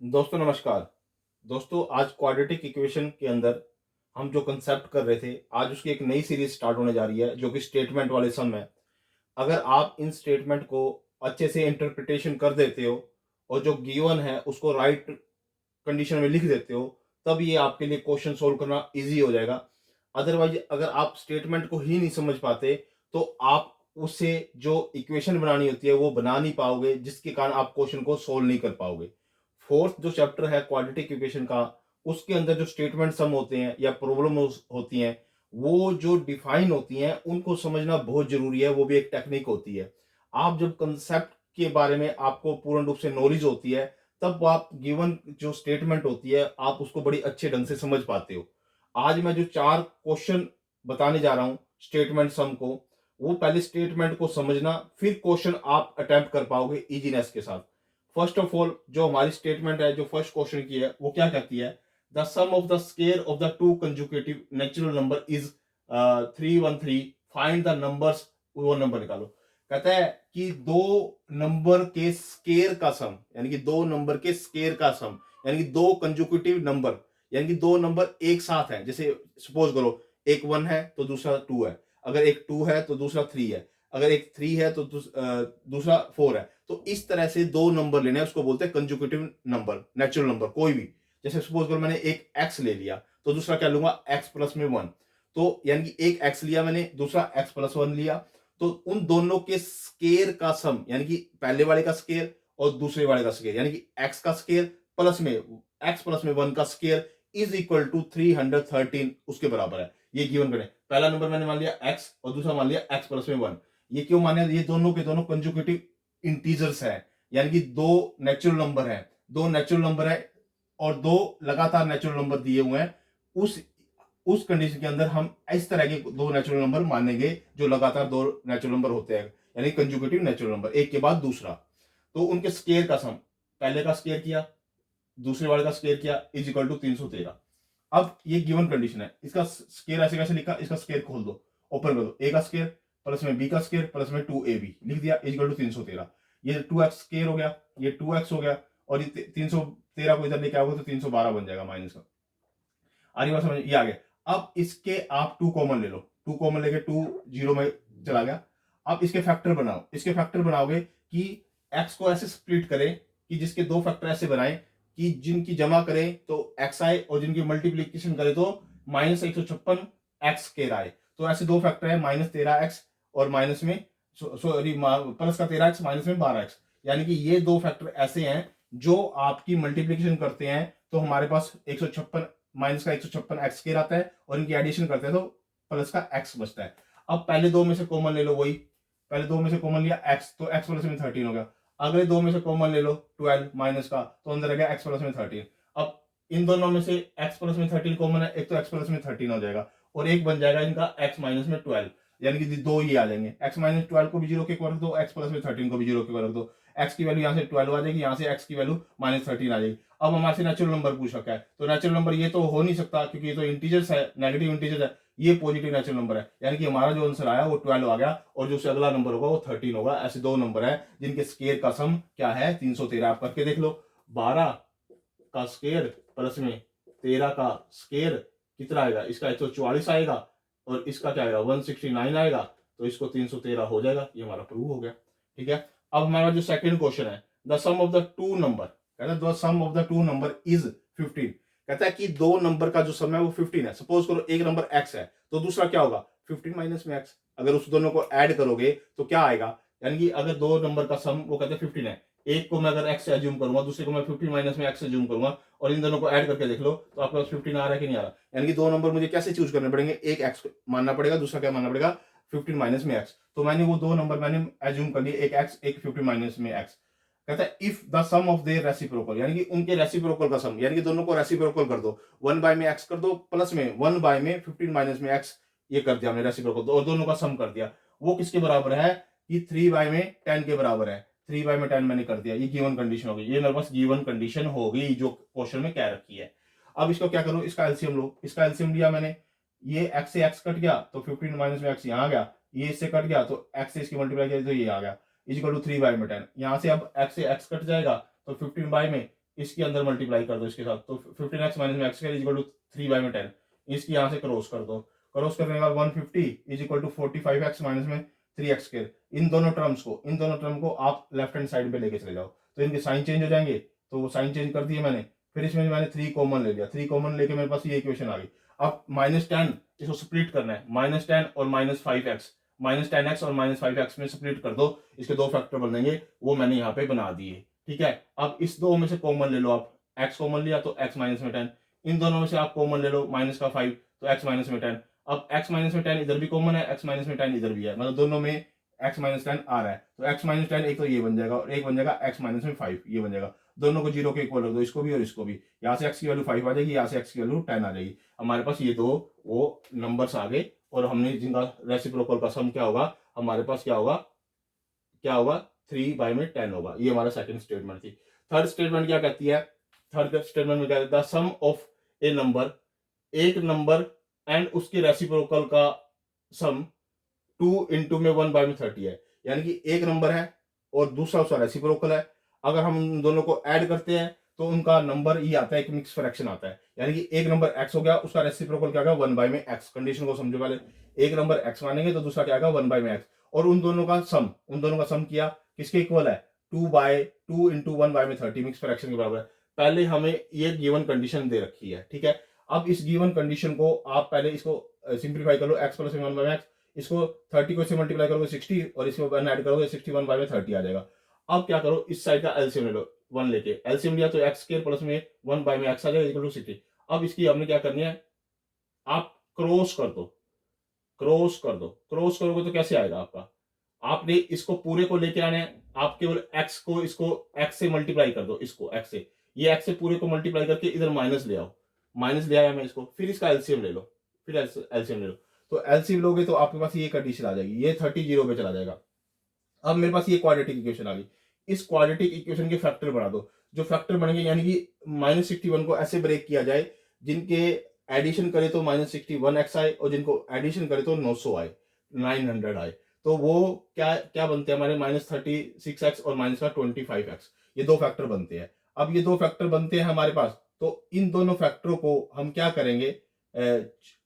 दोस्तों नमस्कार। दोस्तों आज क्वाड्रेटिक इक्वेशन के अंदर हम जो कंसेप्ट कर रहे थे, आज उसकी एक नई सीरीज स्टार्ट होने जा रही है जो कि स्टेटमेंट वाले सम है। अगर आप इन स्टेटमेंट को अच्छे से इंटरप्रिटेशन कर देते हो और जो गिवन है उसको राइट कंडीशन में लिख देते हो, तब ये आपके लिए क्वेश्चन सोल्व करना इजी हो जाएगा। अदरवाइज अगर आप स्टेटमेंट को ही नहीं समझ पाते तो आप उससे जो इक्वेशन बनानी होती है वो बना नहीं पाओगे, जिसके कारण आप क्वेश्चन को सोल्व नहीं कर पाओगे। फोर्थ जो चैप्टर है क्वाड्रेटिक इक्वेशन का, उसके अंदर जो स्टेटमेंट सम होते हैं या प्रॉब्लम होती हैं, वो जो डिफाइन होती हैं उनको समझना बहुत जरूरी है। वो भी एक टेक्निक होती है। आप जब कंसेप्ट के बारे में आपको पूर्ण रूप से नॉलेज होती है, तब आप गिवन जो स्टेटमेंट होती है आप उसको बड़ी अच्छे ढंग से समझ पाते हो। आज मैं जो चार क्वेश्चन बताने जा रहा हूं स्टेटमेंट सम को, वो पहले स्टेटमेंट को समझना, फिर क्वेश्चन आप अटेम्प्ट कर पाओगे इजीनेस के साथ। फर्स्ट ऑफ ऑल जो हमारी स्टेटमेंट है, जो फर्स्ट क्वेश्चन की है, वो क्या कहती है? The sum of the square of the two consecutive natural number is 313, find the numbers. वो नंबर निकालो। कहता है कि दो नंबर के स्केयर का सम, यानी कि दो नंबर के स्केयर का सम, यानी कि दो कंजुकेटिव नंबर, यानी कि दो नंबर एक साथ हैं। जैसे सपोज करो एक 1 है तो दूसरा 2 है, अगर एक 2 है तो दूसरा 3 है, अगर एक 3 है तो दूसरा 4 है। तो इस तरह से दो नंबर लेने हैं, उसको बोलते हैं कंजुकेटिव नंबर, नेचुरल नंबर कोई भी। जैसे सपोज करो मैंने एक x ले लिया तो दूसरा क्या लूंगा, x प्लस में 1। तो यानी कि एक x लिया मैंने, दूसरा x प्लस 1 लिया, तो उन दोनों के स्केयर का सम, यानी कि पहले वाले का स्केयर और दूसरे वाले का स्केयर, यानी कि x का स्केयर प्लस में x प्लस में 1 का स्केयर इज इक्वल टू 313, उसके बराबर है। ये गिवन करें, पहला नंबर मैंने मान लिया x और दूसरा मान लिया x प्लस में 1। ये क्यों माने? ये दोनों के दोनों कंजुकेटिव इंटीजर्स है, यानी कि दो नेचुरल नंबर है, दो नेचुरल नंबर है और दो लगातार नेचुरल नंबर दिए हुए हैं। उस कंडीशन के अंदर हम इस तरह के दो नेचुरल नंबर मानेंगे जो लगातार दो नेचुरल नंबर होते हैं, यानी कंजुकेटिव नेचुरल नंबर, एक के बाद दूसरा। तो उनके स्केयर का सम, पहले का स्केयर किया, दूसरे वाले का स्केयर किया, इज इक्वल टू 313। अब ये गिवन कंडीशन है, इसका स्केयर ऐसे कैसे लिखा, इसका स्केयर खोल दो, ओपन कर दो, ए का स्केयर प्लस में बी का स्केयर प्लस में 2ab लिख दिया, इज इक्वल टू 313। ये 2x स्केयर हो गया, ये 2x हो गया, और ये 313 को इधर लेके आओगे तो 312 बन जाएगा माइनस का। आ रही बात समझ? ये आ गया। अब इसके आप 2 कॉमन ले लो, 2 कॉमन लेके 2 जीरो में चला गया। अब इसके फैक्टर बनाओ, इसके फैक्टर बनाओगे कि x को ऐसे स्प्लिट करें कि जिसके दो फैक्टर ऐसे बनाए कि जिनकी जमा करें तो x आए और जिनकी मल्टीप्लीकेशन करें तो माइनस 156 एक्स स्केयर आए। तो ऐसे दो फैक्टर है, माइनस 13x और माइनस में सॉरी प्लस का 13x माइनस में 12x। यानी कि ये दो फैक्टर ऐसे हैं जो आपकी मल्टीप्लीकेशन करते हैं तो हमारे पास 156 माइनस का 156 एक्स स्केयर आता है, और इनकी एडिशन करते हैं तो प्लस का एक्स बचता है। अब पहले दो में से कॉमन ले लो, वही पहले दो में से कॉमन लिया एक्स, तो एक्स प्लस में 13 हो गया। अगले दो में से कॉमन ले लो 12 माइनस का, तो अंदर आ गया एक्स प्लस में 13। अब इन दोनों में से एक्स प्लस में 13 कॉमन है, एक तो एक्स प्लस में 13 हो जाएगा और एक बन जाएगा इनका एक्स माइनस में 12, यानी कि दो ही आ जाएंगे। एक्स माइनस 12 को भी जीरो के रख दो, एक्स प्लस में 13 को भी जीरो के रख दो, एक्स की वैल्यू यहाँ से 12 आ जाएगी, यहाँ से एक्स की वैल्यू माइनस 13 आ जाएगी। अब हमारे से नेचुरल नंबर पूछ रखा है, तो नेचुरल नंबर ये तो हो नहीं सकता क्योंकि ये तो इंटीजर्स है, नेगेटिव इंटीजर है, ये पॉजिटिव नेचुरल नंबर है, यानी कि हमारा जो आंसर आया वो 12 आ गया और जो अगला नंबर होगा वो 13 होगा। ऐसे दो नंबर है जिनके स्केयर का सम क्या है, 313। आप करके देख लो, 12 का स्केयर प्लस में 13 का स्केयर कितना आएगा, इसका 144 आएगा और इसका क्या आएगा 169 आएगा, तो इसको 313 हो जाएगा। ये हमारा प्रूव हो गया। ठीक है। अब हमारा जो सेकंड क्वेश्चन है, the sum of the two number, कहता है the sum of the two number is 15। कहता है कि दो नंबर का जो सम है वो 15 है। सपोज करो एक नंबर x है तो दूसरा क्या होगा 15 माइनस में x। अगर उस दोनों को ऐड करोगे तो क्या आएगा, यानी कि अगर दो नंबर का सम वो कहते हैं 15 है, एक को मैं अगर x से अज्यूम करूंगा, दूसरे को मैं 15 माइनस में x से अज्यूम करूंगा और इन दोनों को ऐड करके देख लो तो आपके पास 15 आ रहा है कि नहीं आ रहा। यानी कि दो नंबर मुझे कैसे चूज करने पड़ेंगे, एक x मानना पड़ेगा, दूसरा क्या मानना पड़ेगा 15 माइनस में x। तो मैंने वो दो नंबर मैंने एज्यूम कर लिए, एक x एक 15 माइनस में x। कहता है if the sum of their reciprocal, यानी कि उनके रेसिप्रोकल का सम, यानी कि दोनों को रेसिप्रोकल कर दो, 1 बाय में x कर दो प्लस में 1 बाय में 15 माइनस में x, ये कर दिया हमने रेसिप्रोकल और दोनों का सम कर दिया। वो किसके बराबर है कि 3 बाय में 10 के बराबर है। 3 बाय में 10 मैंने कर दिया, ये गिवन कंडीशन हो गई, ये मेरे पास गिवन कंडीशन हो गई जो क्वेश्चन में क्या रखी है। अब इसको क्या करो, इसका एलसीएम लो। इसका एलसीएम लिया मैंने, ये x से x कट गया तो 15 माइनस में x यहाँ आ गया, ये इससे कट गया तो x से इसकी मल्टीप्लाई किया तो ये आ गया, इज इक्वल टू 3 बाय में 10। यहाँ से अब x से x कट जाएगा तो 15 बाय में इसके अंदर मल्टीप्लाई कर दो इसके साथ, तो 15x माइनस में x square is equal to 3/10। इसकी यहाँ से क्रॉस कर दो, क्रॉस करने के बाद 150 is equal to 45x minus में 3x स्क्वायर। इन दोनों टर्म को आप लेफ्ट हैंड साइड पे लेके चले जाओ, तो इनके साइन चेंज हो जाएंगे, तो वो साइन चेंज कर दिए मैंने। फिर इसमें मैंने 3 कॉमन ले लिया, 3 कॉमन लेके मेरे पास ये इक्वेशन आ गई। अब -10 इसको स्प्लिट करना है, -10 और -5x, -10x और -5x में स्प्लिट कर दो, इसके दो फैक्टर बनेंगे, वो मैंने यहाँ पे बना दिए। ठीक है, अब इस दो में से कॉमन ले लो आप, x कॉमन लिया तो x माइनस में 10, इन दोनों में से आप कॉमन ले लो माइनस का 5 तो x माइनस में 10। अब x माइनस में 10 इधर भी कॉमन है, x माइनस में 10 इधर भी है, मतलब दोनों में x माइनस 10 आ रहा है, तो x माइनस 10 एक तो ये बन जाएगा और एक बन जाएगा x माइनस में 5, ये बन जाएगा। दोनों को जीरो के इक्वल रख दो, इसको भी और इसको भी, यहाँ से x की वैल्यू 5 आ जाएगी, यहाँ से x की वैल्यू 10 आ जाएगी। हमारे पास ये दो वो नंबर्स आ गए, और हमने जिनका रेसिप्रोकल का सम क्या होगा, हमारे पास क्या होगा 3/10 होगा। ये हमारा सेकंड स्टेटमेंट थी। थर्ड स्टेटमेंट क्या कहती है, थर्ड स्टेटमेंट में क्या कहता है, सम ऑफ ए नंबर, एक नंबर एंड उसके रेसिप्रोकल का सम 2 इंटू में 1/30 है, यानी कि एक नंबर है और दूसरा उसका रेसिप्रोकल है। अगर हम उन दोनों को ऐड करते हैं तो उनका नंबर ये आता है, एक मिक्स फ्रैक्शन आता है, यानी कि एक नंबर x हो गया, उसका रेसिप्रोकल क्या होगा 1/x। कंडीशन को समझो पहले, एक नंबर x मानेंगे तो दूसरा क्या आएगा 1/x, और उन दोनों का सम किया किसके इक्वल है, 2 इंटू 1/30 मिक्स फ्रैक्शन के बराबर है। पहले हमें ये गिवन कंडीशन दे रखी है, ठीक है। अब इस गिवन कंडीशन को आप पहले इसको सिंप्लीफाई कर लो, x प्लस 1/x, इसको 30 को इससे मल्टीप्लाई करोगे 60 और इसको 1 ऐड करोगे 61/30 आ जाएगा। अब क्या करो, इस साइड का एलसीएम ले लो, 1 लेके एलसीएम लिया तो x स्क्वायर प्लस में 1/x आ जाएगा इक्वल टू 60। अब इसकी हमने क्या करनी है, आप क्रॉस कर दो, क्रॉस करोगे तो कैसे आएगा आपका, आपने इसको पूरे को लेके आने हैं, आप केवल x को इसको x से मल्टीप्लाई कर दो, इसको x से, ये x से पूरे को मल्टीप्लाई करके इधर माइनस ले आओ, माइनस ले आया मैं इसको, फिर इसका एलसीएम ले लो, फिर एलसीएम ले लो, तो एलसीएम लोगे तो आपके पास ये कंडीशन आ जाएगी, ये 30 0 पे चला जाएगा। अब मेरे पास ये क्वाड्रेटिक इक्वेशन आ गई, इस क्वाड्रेटिक इक्वेशन के फैक्टर बना दो, जो फैक्टर बनेंगे यानी कि -61 को ऐसे ब्रेक किया जाए जिनके एडिशन करे तो -61x आए और जिनको एडिशन करे तो 900 आए, 900 आए, तो वो क्या क्या बनते हैं हमारे -36x और -25x, ये दो फैक्टर बनते हैं। अब ये दो फैक्टर बनते हैं हमारे पास, तो इन दोनों फैक्टरों को हम क्या करेंगे,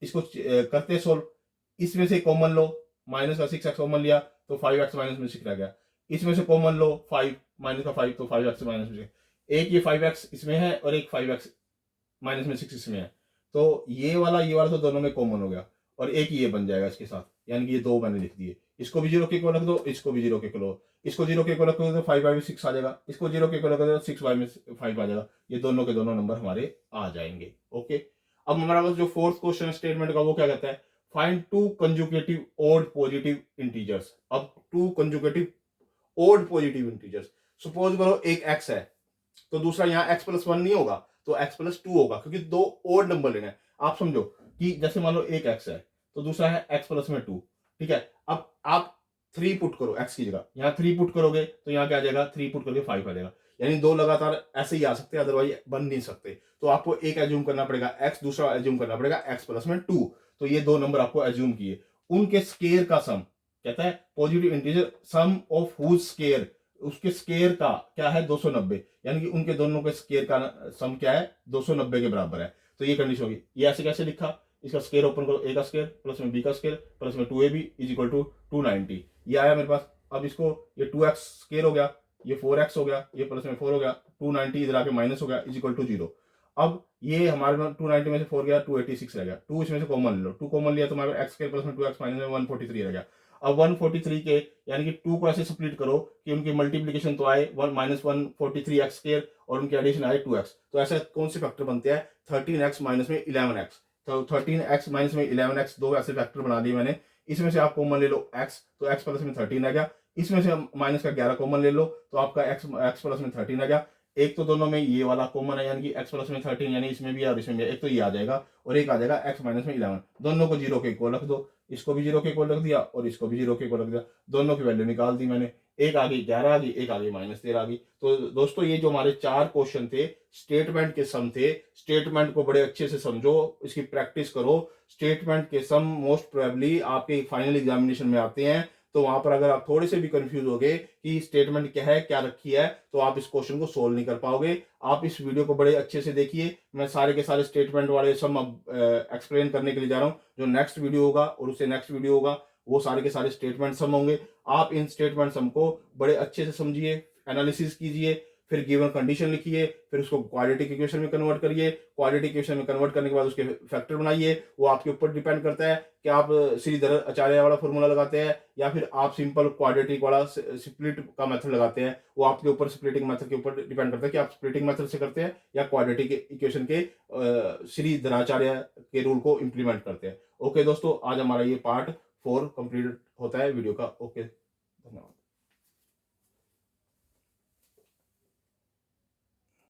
इसको करते सोल्व, इसमें से कॉमन लो, -6x कॉमन लिया तो 5x माइनस में 6 रह गया, इसमें से कॉमन लो 5 -5 तो 5x माइनस में 6, एक ये 5x इसमें है और एक 5x माइनस में 6 इसमें है, तो ये वाला तो दोनों में कॉमन हो गया और एक ये बन जाएगा इसके साथ, यानी कि ये दो मैंने लिख दिए, इसको भी 0 के इक्वल रख दो, इसको भी 0 के इक्वल, इसको 0 के इक्वल रख दो तो 5/6 आ जाएगा, इसको 0 के इक्वल रख दो 6/5 आ जाएगा, ये दोनों के दोनों नंबर हमारे आ जाएंगे। ओके, अब हमारा पास जो फोर्थ क्वेश्चन स्टेटमेंट का वो क्या कहता है, find two conjugative odd positive integers. अब two conjugative odd positive integers, suppose करो एक x है तो दूसरा यहाँ x+1 नहीं होगा तो x+2 होगा, क्योंकि दो ओड नंबर लेना है। आप समझो कि जैसे मान लो एक x है तो दूसरा है x+2, ठीक है। अब आप 3 पुट करो x की जगह, यहाँ 3 पुट करोगे तो यहाँ क्या आ जाएगा, 3 पुट करके 5 आ जाएगा, यानी दो लगातार ऐसे ही आ सकते हैं, अदरवाइज बन नहीं सकते। तो आपको एक एज्यूम करना पड़ेगा x, दूसरा एज्यूम करना पड़ेगा x+2, तो ये दो नंबर आपको एज्यूम किए, उनके स्केयर का सम कहता है positive integer sum of whose square, उसके स्केयर का क्या है 290, यानी कि उनके दोनों के स्केयर का सम क्या है 290 के बराबर है। तो ये कंडीशन होगी, ये ऐसे कैसे लिखा, इसका स्केयर ओपन करो, ए का स्केयर प्लस में बी का स्केयर प्लस में 2ab इज इक्वल टू 290, ये आया मेरे पास। अब इसको ये 2x स्केयर हो गया, ये 4x हो गया, ये प्लस में 4 हो गया, 290 इधर आके माइनस हो गया इज इक्वल टू 0। अब ये हमारे में 290 में से 4 गया 286 रह गया, 2 इसमें से कॉमन ले लो, 2 कॉमन लिया तो हमारे x स्क्वायर प्लस में 2x माइनस में 143 रह गया। अब 143 के यानी कि 2 को ऐसे स्प्लिट करो कि उनकी मल्टीप्लिकेशन तो आए -143x स्क्वायर और उनकी एडिशन आए 2x, तो ऐसे कौन से फैक्टर बनते हैं 13x माइनस में 11x, तो 13x माइनस में 11x दो ऐसे फैक्टर बना दिए मैंने। इसमें से आप कॉमन ले लो x, तो x प्लस में 13 आ गया, इसमें से माइनस का 11 कॉमन ले लो तो आपका x प्लस में 13 आ गया। एक तो दोनों में ये वाला कॉमन है, यानी कि x प्लस में 13, यानी इसमें भी और इसमें भी, एक तो ये आ जाएगा और एक आ जाएगा x माइनस में 11, दोनों को 0 के इक्वल रख दो, इसको भी 0 के इक्वल रख दिया और इसको भी 0 के इक्वल रख दिया, दोनों की वैल्यू निकाल दी मैंने, एक आ गई 11 आ गई, एक आ गई -13 आ गई। तो दोस्तों ये जो हमारे 4 क्वेश्चन थे स्टेटमेंट के सम थे, स्टेटमेंट को बड़े अच्छे से समझो, इसकी प्रैक्टिस करो। स्टेटमेंट के सम मोस्ट प्रोबेबली आपके फाइनल एग्जामिनेशन में आते हैं, तो वहां पर अगर आप थोड़े से भी कंफ्यूज हो गए कि स्टेटमेंट क्या है, क्या रखी है, तो आप इस क्वेश्चन को सोल्व नहीं कर पाओगे। आप इस वीडियो को बड़े अच्छे से देखिए, मैं सारे के सारे स्टेटमेंट वाले सम एक्सप्लेन करने के लिए जा रहा हूँ। जो नेक्स्ट वीडियो होगा और उससे नेक्स्ट वीडियो होगा, वो सारे के सारे स्टेटमेंट सम होंगे। आप इन स्टेटमेंट सम को बड़े अच्छे से समझिए, एनालिसिस कीजिए, फिर गिवन कंडीशन लिखिए, फिर उसको क्वाड्रेटिक इक्वेशन में कन्वर्ट करिए। क्वाड्रेटिक इक्वेशन में कन्वर्ट करने के बाद उसके फैक्टर बनाइए। वो आपके ऊपर डिपेंड करता है कि आप श्रीधर आचार्य वाला फॉर्मूला लगाते हैं या फिर आप सिंपल क्वाड्रेटिक वाला स्प्लिट का मेथड लगाते हैं। वो आपके ऊपर स्प्लिटिंग मेथड के ऊपर डिपेंड करता है कि आप स्प्लिटिंग मेथड से करते हैं या क्वाड्रेटिक इक्वेशन के श्रीधराचार्य के रूल को इंप्लीमेंट करते हैं। ओके दोस्तों, आज हमारा ये पार्ट 4 कंप्लीट होता है वीडियो का। ओके, धन्यवाद।